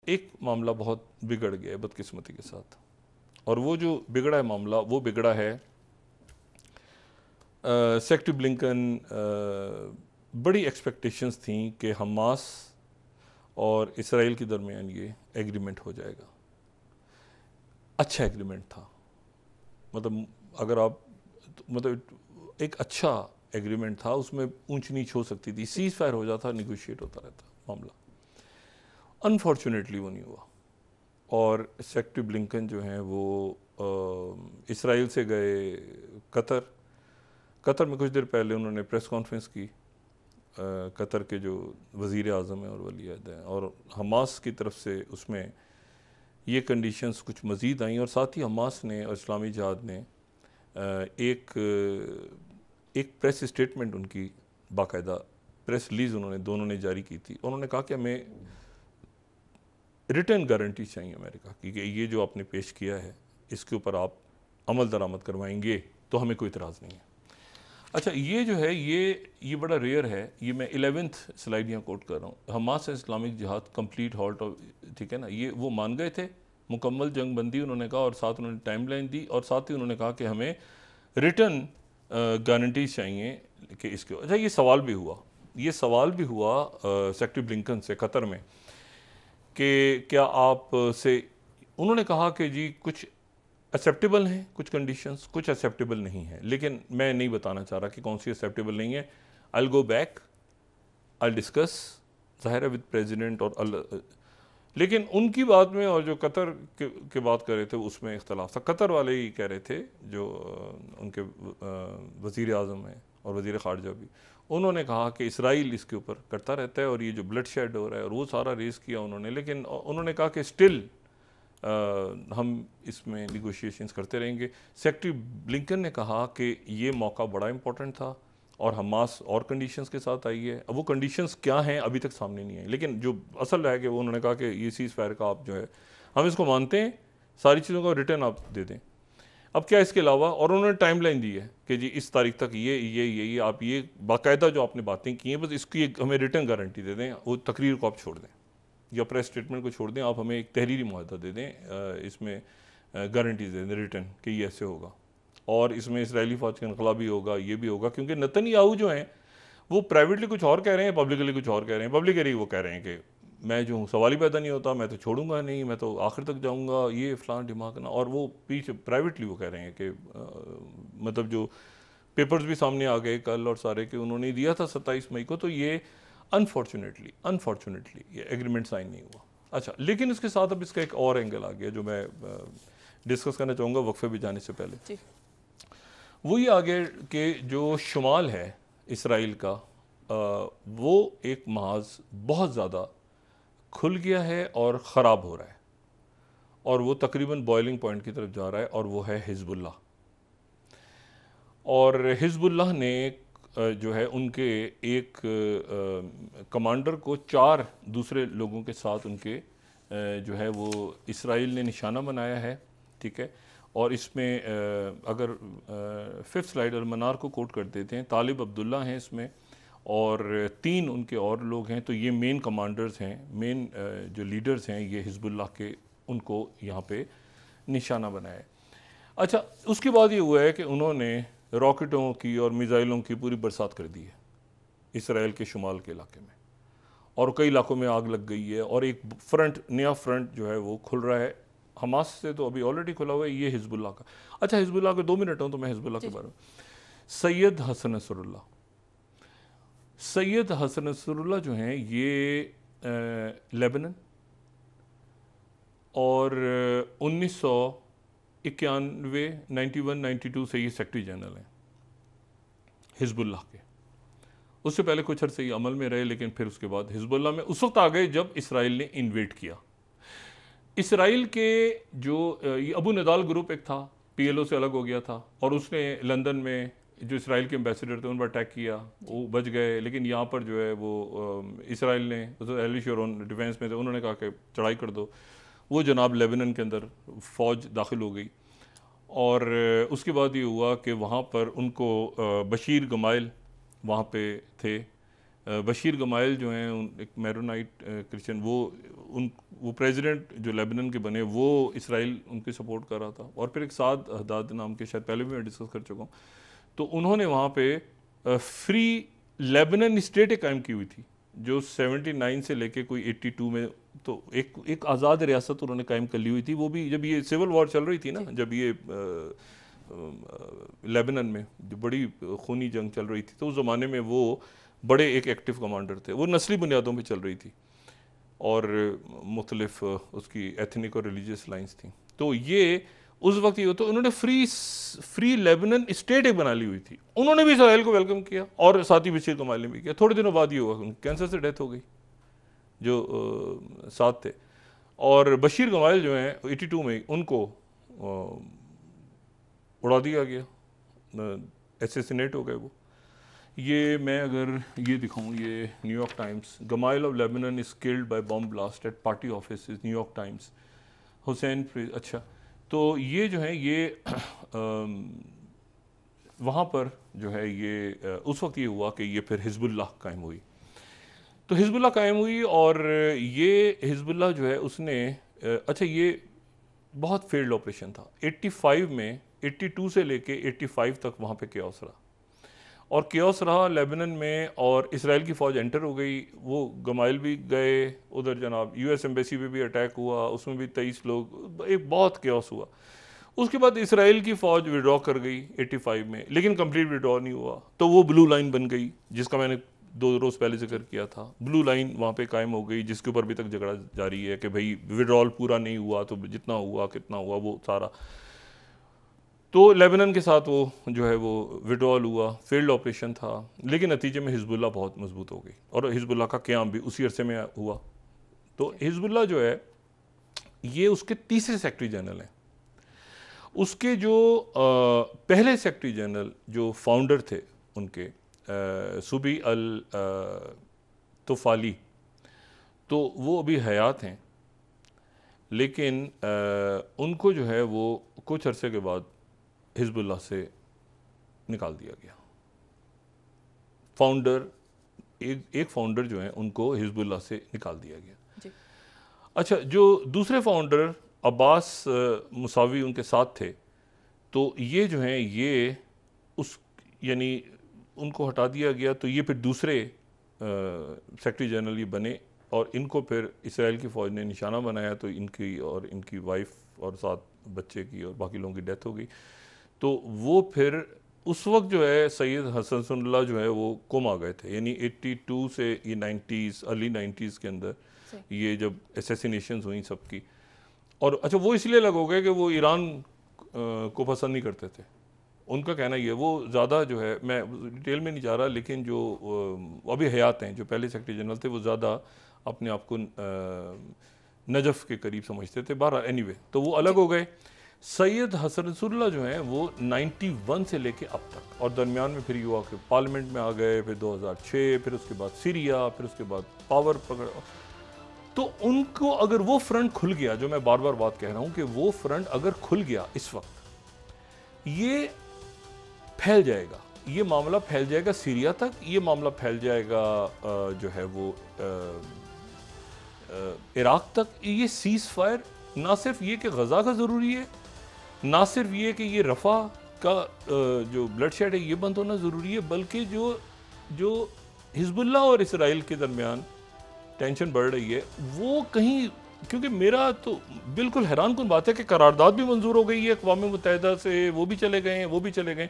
एक मामला बहुत बिगड़ गया है बदकिस्मती के साथ, और वो जो बिगड़ा है मामला वो बिगड़ा है सेक्रेटरी ब्लिंकन बड़ी एक्सपेक्टेशंस थी कि हमास और इसराइल के दरमियान ये एग्रीमेंट हो जाएगा। अच्छा एग्रीमेंट था, मतलब अगर आप मतलब एक अच्छा एग्रीमेंट था, उसमें ऊंच नीच हो सकती थी, सीज फायर हो जाता, निगोशिएट होता रहता मामला। अनफॉर्चुनेटली वो नहीं हुआ, और सेक्रेटरी ब्लिंकन जो हैं वो इसराइल से गए कतर में कुछ देर पहले उन्होंने प्रेस कॉन्फ्रेंस की। कतर के जो वज़ीर आज़म हैं और वली अहद हैं, और हमास की तरफ से उसमें ये कंडीशंस कुछ मज़ीद आई, और साथ ही हमास ने और इस्लामी जिहाद ने एक प्रेस स्टेटमेंट, उनकी बाकायदा प्रेस रिलीज़ उन्होंने दोनों ने जारी की थी। उन्होंने कहा कि हमें रिटर्न गारंटी चाहिए अमेरिका की कि ये जो आपने पेश किया है इसके ऊपर आप अमल दरामद करवाएंगे तो हमें कोई इतराज़ नहीं है। अच्छा, ये जो है ये बड़ा रेयर है। ये मैं 11th स्लाइड यहाँ कोट कर रहा हूँ। हमास इस्लामिक जिहाद कंप्लीट हॉल्ट, ठीक है ना, ये वो मान गए थे, मुकम्मल जंग बंदी उन्होंने कहा, और साथ उन्होंने टाइमलाइन दी, और साथ ही उन्होंने कहा कि हमें रिटर्न गारंटीज चाहिए कि इसके। अच्छा, ये सवाल भी हुआ सेक्रेटरी ब्लिंकन से कतर में कि क्या आप से, उन्होंने कहा कि जी कुछ एक्सेप्टेबल हैं कुछ कंडीशंस, कुछ एक्सेप्टेबल नहीं है, लेकिन मैं नहीं बताना चाह रहा कि कौन सी एक्सेप्टेबल नहीं है। I will go back, I discuss ज़ाहिर है विद प्रेसिडेंट और लेकिन उनकी बात में और जो कतर के बात कर रहे थे उसमें इख्तलाफ था। कतर वाले ही कह रहे थे, जो उनके वज़ीर आज़म हैं और वज़ीर ख़ारजा भी, उन्होंने कहा कि इसराइल इसके ऊपर करता रहता है और ये जो ब्लड शेड हो रहा है, और वो सारा रेस किया उन्होंने, लेकिन उन्होंने कहा कि स्टिल हम इसमें निगोशिएशंस करते रहेंगे। सेक्रेटरी ब्लिंकन ने कहा कि ये मौका बड़ा इंपॉर्टेंट था और हमास और कंडीशंस के साथ आई है। अब वो कंडीशंस क्या हैं अभी तक सामने नहीं आई, लेकिन जो असल है कि वो उन्होंने कहा कि ये सीज़ फायर का आप जो है हम इसको मानते हैं, सारी चीज़ों का रिटर्न आप दे दें। अब क्या इसके अलावा, और उन्होंने टाइमलाइन दी है कि जी इस तारीख तक ये आप ये बाकायदा जो आपने बातें की हैं, बस इसकी हमें रिटर्न गारंटी दे दें, वो तकरीर को आप छोड़ दें या प्रेस स्टेटमेंट को छोड़ दें, आप हमें एक तहरीरी मुआहदा दे दें, इसमें गारंटीज दे दें रिटर्न कि ये ऐसे होगा, और इसमें इसराइली फ़ौज का इनकलाब भी होगा, ये भी होगा। क्योंकि नेतन्याहू जो हैं वो प्राइवेटली कुछ और कह रहे हैं, पब्लिकली कुछ और कह रहे हैं। पब्लिकली वो कह रहे हैं कि मैं जो हूँ सवाल ही पैदा नहीं होता, मैं तो छोड़ूंगा नहीं, मैं तो आखिर तक जाऊँगा, ये फ़लाँ दिमाग ना, और वो पीछे प्राइवेटली वो कह रहे हैं कि मतलब जो पेपर्स भी सामने आ गए कल और सारे कि उन्होंने दिया था 27 मई को, तो ये अनफॉर्चुनेटली ये एग्रीमेंट साइन नहीं हुआ। अच्छा, लेकिन इसके साथ अब इसका एक और एंगल आ गया जो मैं डिस्कस करना चाहूँगा वक्फे भी जाने से पहले। वो ये आ गया कि जो शुमाल है इसराइल का, वो एक महाज बहुत ज़्यादा खुल गया है और ख़राब हो रहा है, और वो तकरीबन बॉइलिंग पॉइंट की तरफ जा रहा है, और वो है हिजबुल्लाह। और हिजबुल्लाह ने जो है उनके एक कमांडर को 4 दूसरे लोगों के साथ उनके जो है वो इसराइल ने निशाना बनाया है, ठीक है। और इसमें अगर 5th स्लाइड अलमनार को कोट कर देते हैं, तालिब अब्दुल्ला हैं इसमें, और 3 उनके और लोग हैं। तो ये मेन कमांडर्स हैं, मेन जो लीडर्स हैं ये हिजबुल्लाह के, उनको यहाँ पे निशाना बनाया है। अच्छा, उसके बाद ये हुआ है कि उन्होंने रॉकेटों की और मिज़ाइलों की पूरी बरसात कर दी है इसराइल के शुमाल के इलाके में, और कई इलाकों में आग लग गई है, और एक नया फ्रंट जो है वो खुल रहा है। हमास से तो अभी ऑलरेडी खुला हुआ है, ये हिजबुल्लाह का। अच्छा, हिजबुल्लाह के 2 मिनट हो तो मैं हिजबुल्लाह के बारे में, सैयद हसन नसरुल्लाह जो हैं ये लेबनान और 1991, 91, 92 से ये सेक्रेटरी जनरल हैं हिजबुल्लाह के। उससे पहले कुछ अर्से ये अमल में रहे, लेकिन फिर उसके बाद हिजबुल्लाह में उस वक्त आ गए जब इसराइल ने इन्वेट किया। इसराइल के जो ये अबू नदाल ग्रुप एक था, PLO से अलग हो गया था, और उसने लंदन में जो इसराइल के एम्बेसडर थे उन पर अटैक किया, वो बच गए। लेकिन यहाँ पर जो है वो इसराइल ने, एली शेरोन डिफेंस में थे, उन्होंने कहा कि चढ़ाई कर दो। वो जनाब लेबनान के अंदर फ़ौज दाखिल हो गई, और उसके बाद ये हुआ कि वहाँ पर उनको बशीर गमाइल वहाँ पे थे। बशीर गमाइल जो हैं एक मैरोनाइट क्रिश्चियन, वो उन वो प्रेसिडेंट जो लेबनान के बने वो इसराइल उनकी सपोर्ट कर रहा था, और फिर एक साद हदाद नाम के, शायद पहले भी मैं डिस्कस कर चुका हूँ, तो उन्होंने वहाँ पे फ्री लेबनान स्टेट एक कायम की हुई थी जो 79 से लेके कोई 82 में, तो एक आज़ाद रियासत उन्होंने कायम कर ली हुई थी। वो भी जब ये सिविल वॉर चल रही थी ना, जब ये लेबनान में जो बड़ी खूनी जंग चल रही थी, तो उस ज़माने में वो बड़े एक एक्टिव कमांडर थे। वो नस्ली बुनियादों पे चल रही थी और मुख्तलिफ उसकी एथनिक और रिलीजियस लाइंस थी। तो ये उस वक्त ये तो उन्होंने फ्री लेबनान स्टेट एक बना ली हुई थी। उन्होंने भी इसराइल को वेलकम किया और साथ ही बशीर कमाल ने भी किया। थोड़े दिनों बाद ये हुआ, कैंसर से डेथ हो गई जो साथ थे। और बशीर कमाल जो हैं 82 में उनको उड़ा दिया गया, एसेसिनेट हो गए वो। ये मैं अगर ये दिखाऊं, ये New York Times, Gemayel of Lebanon is killed by bomb blast at party office, is New York Times, Hussain. अच्छा, तो ये जो है ये वहाँ पर जो है ये उस वक्त ये हुआ कि ये फिर हिजबुल्लाह कायम हुई। तो हिजबुल्लाह कायम हुई और ये हिजबुल्लाह जो है उसने अच्छा ये बहुत फेल्ड ऑपरेशन था। 85 में 82 से लेके 85 तक वहाँ पे केओस रहा, और केओस रहा लेबनान में, और इसराइल की फ़ौज एंटर हो गई। वो गमाइल भी गए उधर, जनाब यूएस एम्बेसी पे भी अटैक हुआ, उसमें भी 23 लोग, एक बहुत केओस हुआ। उसके बाद इसराइल की फ़ौज विड्रॉ कर गई 85 में, लेकिन कंप्लीट विड्रॉ नहीं हुआ। तो वो ब्लू लाइन बन गई जिसका मैंने 2 रोज़ पहले जिक्र किया था। ब्लू लाइन वहाँ पे कायम हो गई जिसके ऊपर अभी तक झगड़ा जारी है कि भाई विड्रॉल पूरा नहीं हुआ तो जितना हुआ कितना हुआ वो सारा। तो लेबनान के साथ वो जो है वो विड्रॉल हुआ, फेल्ड ऑपरेशन था, लेकिन नतीजे में हिजबुल्लाह बहुत मजबूत हो गई और हिजबुल्लाह का क़याम भी उसी अरसे में हुआ। तो हिजबुल्लाह जो है ये उसके तीसरे सेक्रेटरी जनरल हैं। उसके जो पहले सेक्रेटरी जनरल जो फाउंडर थे उनके, सुबी अल तुफ़ाली, तो वो अभी हयात हैं, लेकिन उनको जो है वो कुछ अरसे के बाद हिजबुल्लाह से निकाल दिया गया। फाउंडर एक फाउंडर जो है उनको हिजबुल्लाह से निकाल दिया गया जी। अच्छा, जो दूसरे फाउंडर अब्बास मुसावी उनके साथ थे, तो ये जो हैं ये उस यानी उनको हटा दिया गया। तो ये फिर दूसरे सेक्रेटरी जनरल ये बने और इनको फिर इसराइल की फ़ौज ने निशाना बनाया। तो इनकी और इनकी वाइफ और 7 बच्चे की और बाकी लोगों की डेथ हो गई। तो वो फिर उस वक्त जो है सैयद हसन नसरुल्लाह जो है वो गुम आ गए थे, यानी 82 से ये 90s अर्ली 90s के अंदर ये जब एसेसिनेशंस हुई सबकी। और अच्छा वो इसलिए अलग हो गए कि वो ईरान को पसंद नहीं करते थे, उनका कहना ये। वो ज़्यादा जो है, मैं डिटेल में नहीं जा रहा, लेकिन जो अभी हयात हैं जो पहले सेक्रेटरी जनरल थे वो ज़्यादा अपने आप को नजफ़ के करीब समझते थे। बहरहाल एनीवे, तो वो अलग हो गए। सैयद हसन नसरुल्लाह जो हैं वो 91 से लेके अब तक, और दरमियान में फिर युवा के पार्लियामेंट में आ गए, फिर 2006, फिर उसके बाद सीरिया, फिर उसके बाद पावर पकड़। तो उनको अगर वो फ्रंट खुल गया, जो मैं बार बार बात कह रहा हूँ कि वो फ्रंट अगर खुल गया इस वक्त, ये फैल जाएगा, ये मामला फैल जाएगा सीरिया तक, ये मामला फैल जाएगा जो है वो इराक तक। ये सीज़ फायर ना सिर्फ ये कि गज़ा का ज़रूरी है, ना सिर्फ ये कि ये रफ़ा का जो ब्लड शेड है ये बंद होना ज़रूरी है, बल्कि जो हिजबुल्लाह और इसराइल के दरमियान टेंशन बढ़ रही है वो कहीं, क्योंकि मेरा तो बिल्कुल हैरान कुन बात है कि करारदाद भी मंजूर हो गई है अक़वाम मुत्तहिदा से, वो भी चले गए हैं, वो भी चले गए।